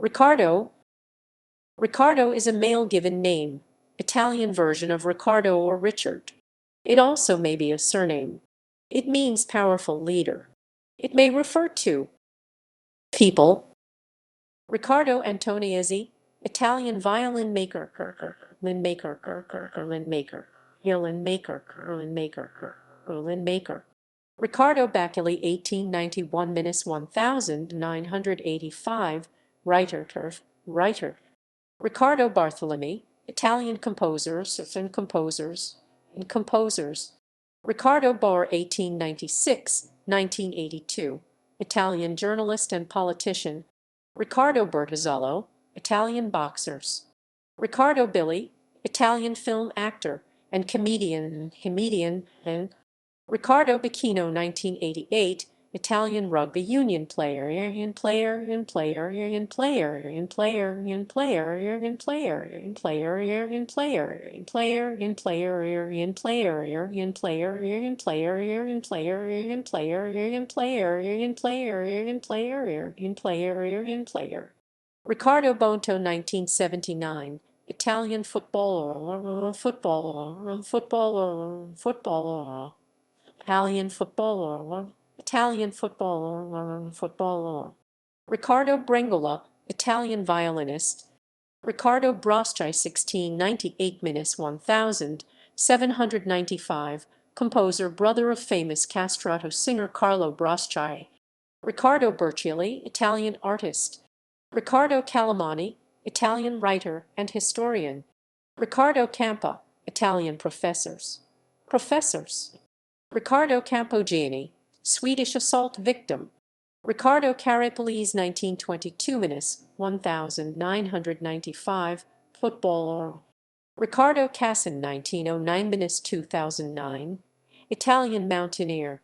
Riccardo. Riccardo is a male given name, Italian version of Riccardo or Richard. It also may be a surname. It means powerful leader. It may refer to people. Riccardo Antoniezzi, Italian violin maker, violin maker, violin maker, violin maker, violin maker, violin maker. Riccardo Baccali, 1891–1985, writer. Riccardo Barthelemy, Italian composers and composers. Riccardo Bohr, 1896–1982, Italian journalist and politician. Riccardo Bertazzolo, Italian boxers. Riccardo Billi, Italian film actor and comedian and Riccardo Bacchino, 1988, Italian rugby union player. Riccardo Bonto, 1979, Italian footballer. Italian footballer. Riccardo Brengola, Italian violinist. Riccardo Broschi, 1698–1795, composer, brother of famous castrato singer Carlo Broschi. Riccardo Burchielli, Italian artist. Riccardo Calamani, Italian writer and historian. Riccardo Campa, Italian professors. Riccardo Campogiani, Swedish assault victim. Riccardo Carapelles, 1922–1995, footballer. Riccardo Cassin, 1909–2009, Italian mountaineer.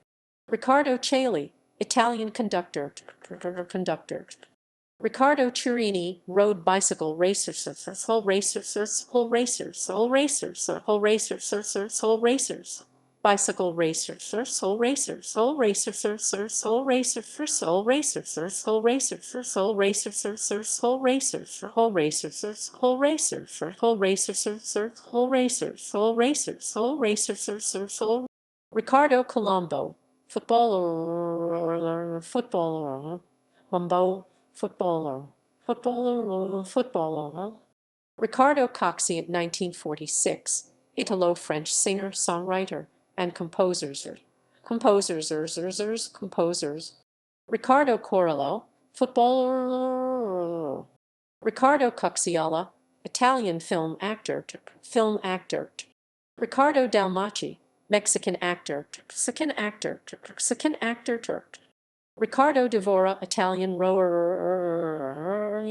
Riccardo Chailly, Italian conductor. Riccardo Churini, road bicycle racers. Bicycle racers, soul racers, soul racers, soul racers, soul racers, soul racers, soul racers, soul racers, whole racers, whole racers, whole racers, whole racers, soul racers, soul racers, soul. Riccardo Colombo, footballer, Colombo, footballer. Riccardo Coxiant, 1946, Italo-French singer, songwriter, and composers. Riccardo Corallo, footballer. Riccardo Coxiala, Italian film actor. Riccardo Dalmaci, Mexican actor. Riccardo Devora, Italian rower.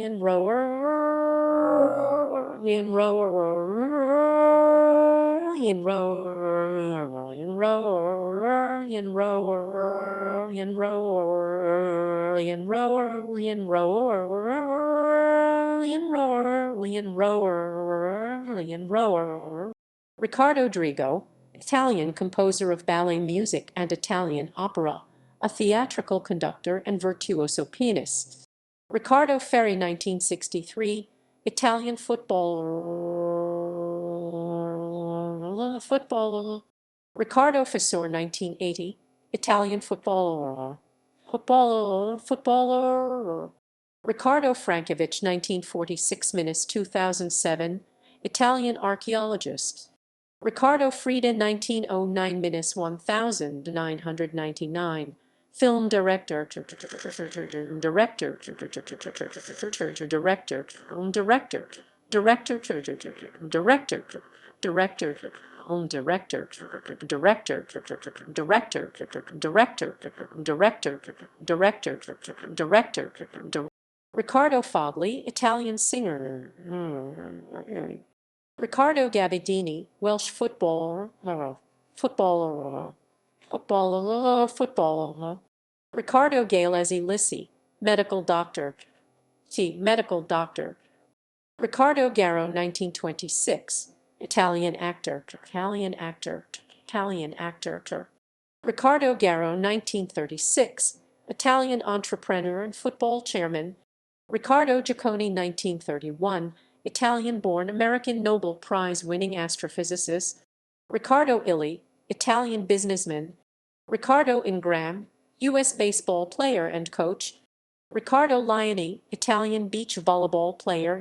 Riccardo Drigo, Italian composer of ballet music and Italian opera, a theatrical conductor and virtuoso pianist. Riccardo Ferri, 1963, Italian footballer. Riccardo Fessor, 1980, Italian footballer. Riccardo Frankovich, 1946–2007, Italian archaeologist. Riccardo Frida, 1909–1999, film director. Riccardo Fogli, Italian singer. Riccardo Gabbiadini, Welsh footballer. Riccardo Galezi Lissi, medical doctor. Riccardo Garro, 1926, Italian actor. Riccardo Garro, 1936, Italian entrepreneur and football chairman. Riccardo Giacconi, 1931, Italian-born American Nobel Prize-winning astrophysicist. Riccardo Illy, Italian businessman. Riccardo Ingram, U.S. baseball player and coach. Riccardo Lioni, Italian beach volleyball player,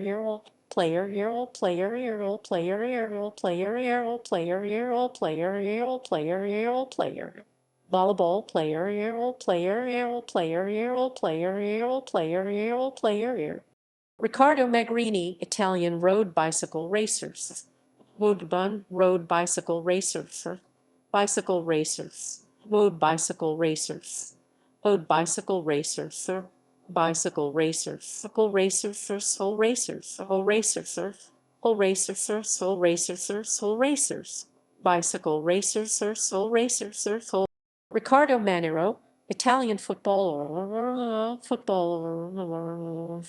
player, player, player, player, player, player, player, player. Volleyball player, player. Riccardo Magrini, Italian road bicycle racers. Road bicycle racers. Bicycle racers. Road bicycle racers. Road bicycle racers. Bicycle racers. Soul racers. Soul racers. Soul racers. Soul racers. Soul racers. Soul racers. Bicycle racers. Soul racers. Soul. Riccardo Manero, Italian footballer, footballer.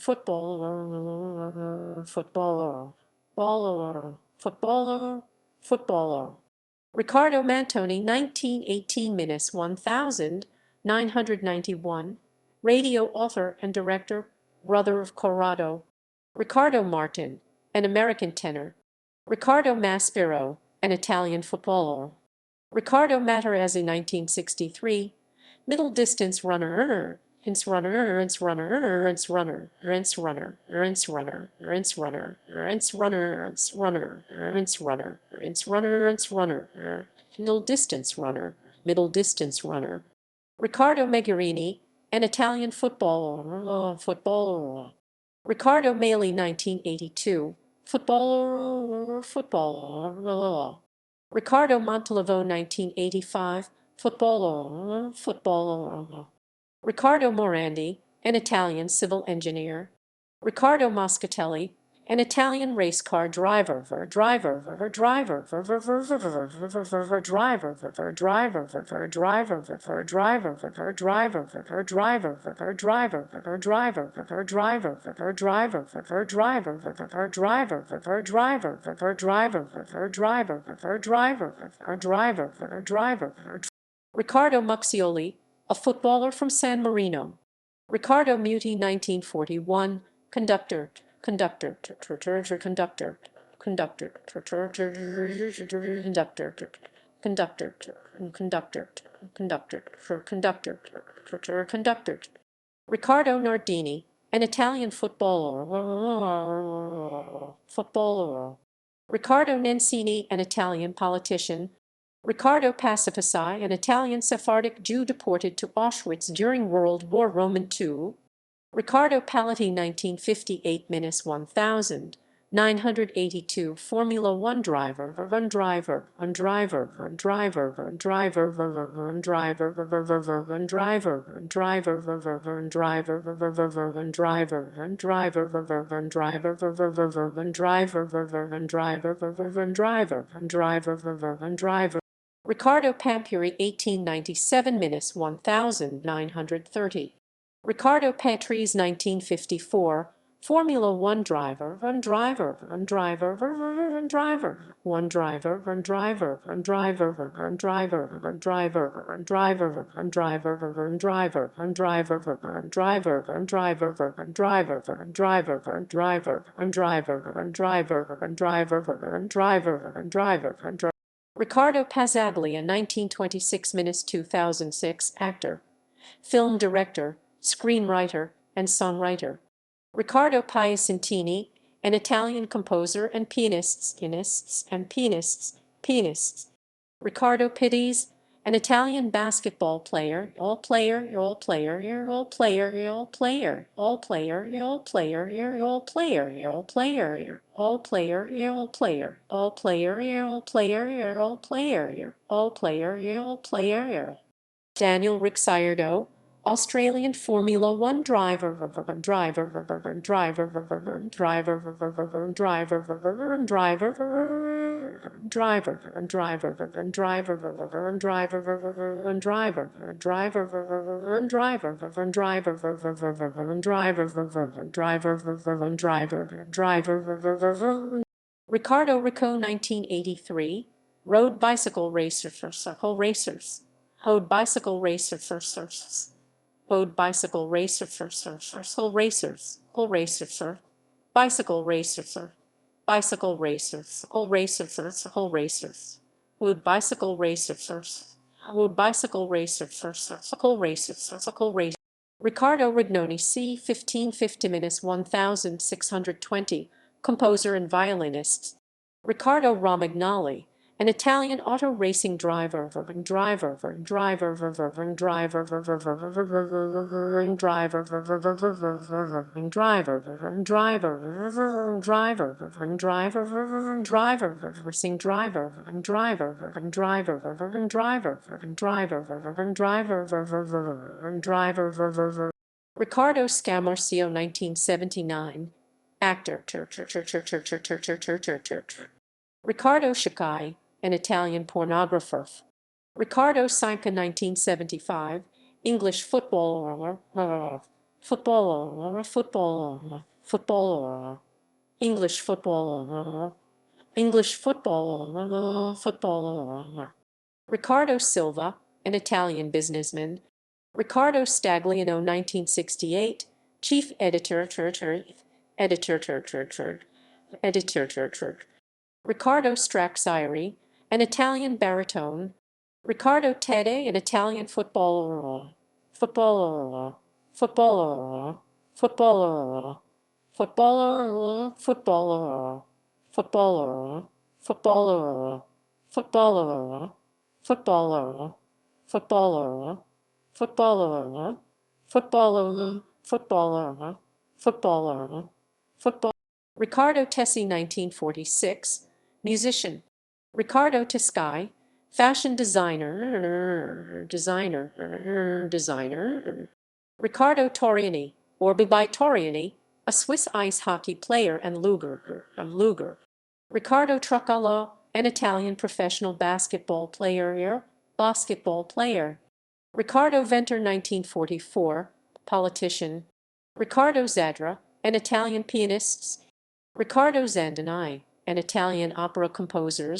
Riccardo Mantoni, 1918 1991, radio author and director, brother of Corrado. Riccardo Martin, an American tenor. Riccardo Maspero, an Italian footballer. Riccardo Materazzi, 1963, middle distance runner, rinse runner, rinse runner, rinse runner, rinse runner, rinse runner, rinse runner, rinse runner, rinse runner, rinse runner, rinse runner, rinse runner, middle distance runner, middle distance runner. Riccardo Megarini, an Italian footballer. Riccardo Maili, 1982, footballer. Riccardo Montalvo, 1985, footballer. Riccardo Morandi, an Italian civil engineer. Riccardo Moscatelli, an Italian race car driver, Riccardo Muxioli, a footballer from San Marino. Riccardo Muti, 1941, conductor, conductor, conductor, conductor, conductor, conductor. Riccardo Nardini, an Italian footballer. Riccardo Nancini, an Italian politician. Riccardo Pacifici, an Italian Sephardic Jew deported to Auschwitz during World War II. Riccardo Paletti, 1958-1000, 982, Formula One driver, Riccardo Pampuri, 1897-1930. Riccardo Patrese, 1954, Formula One driver, Riccardo Pazzaglia, 1926-2006, actor, film director, screenwriter, and songwriter. Riccardo Piacentini, an Italian composer and pianist. Riccardo Pittes, an Italian basketball player, Daniel Ricciardo, Australian Formula One Ricardo Rico, 1983, road bicycle racers. Road bicycle racers. Ode bicycle racer, whole racers, whole racer, bicycle racer, bicycle racers, whole racers, whole racers. Wood bicycle racers, wood bicycle racers, whole racers, whole racers. Riccardo Rignoni c. 1550–1620, composer and violinist. Riccardo Romagnoli, an Italian auto racing driver, Riccardo Scamarcio, 1979, actor. Riccardo Sciacchi, an Italian pornographer. Riccardo Simca, 1975, English footballer, English footballer. Riccardo Silva, an Italian businessman. Riccardo Stagliano, 1968, chief editor. Riccardo Straxieri, an Italian baritone. Riccardo Tede, an Italian footballer. Riccardo Tessi, 1946, musician. Riccardo Tescai, fashion designer. Riccardo Toriani, or Bibai Toriani, a Swiss ice hockey player and luger. Riccardo Truccolo, an Italian professional basketball player. Riccardo Venter, 1944, politician. Riccardo Zadra, an Italian pianist. Riccardo Zandonai, an Italian opera composer.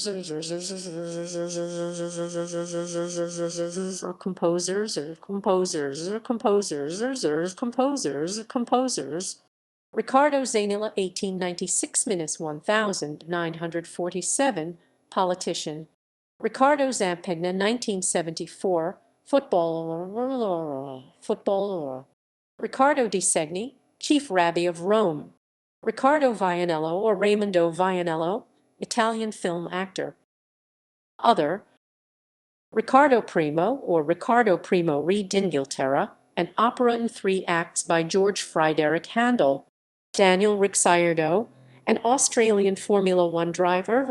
Riccardo Zainilla, 1896–1947, politician. Riccardo Zampegna, 1974, footballer. Riccardo Di Segni, chief rabbi of Rome. Riccardo Vianello or Raimondo Vianello, Italian film actor. Other. Riccardo Primo or Riccardo Primo re d'Inghilterra, an opera in 3 acts by George Friedrich Handel. Daniel Ricciardo, an Australian Formula One driver.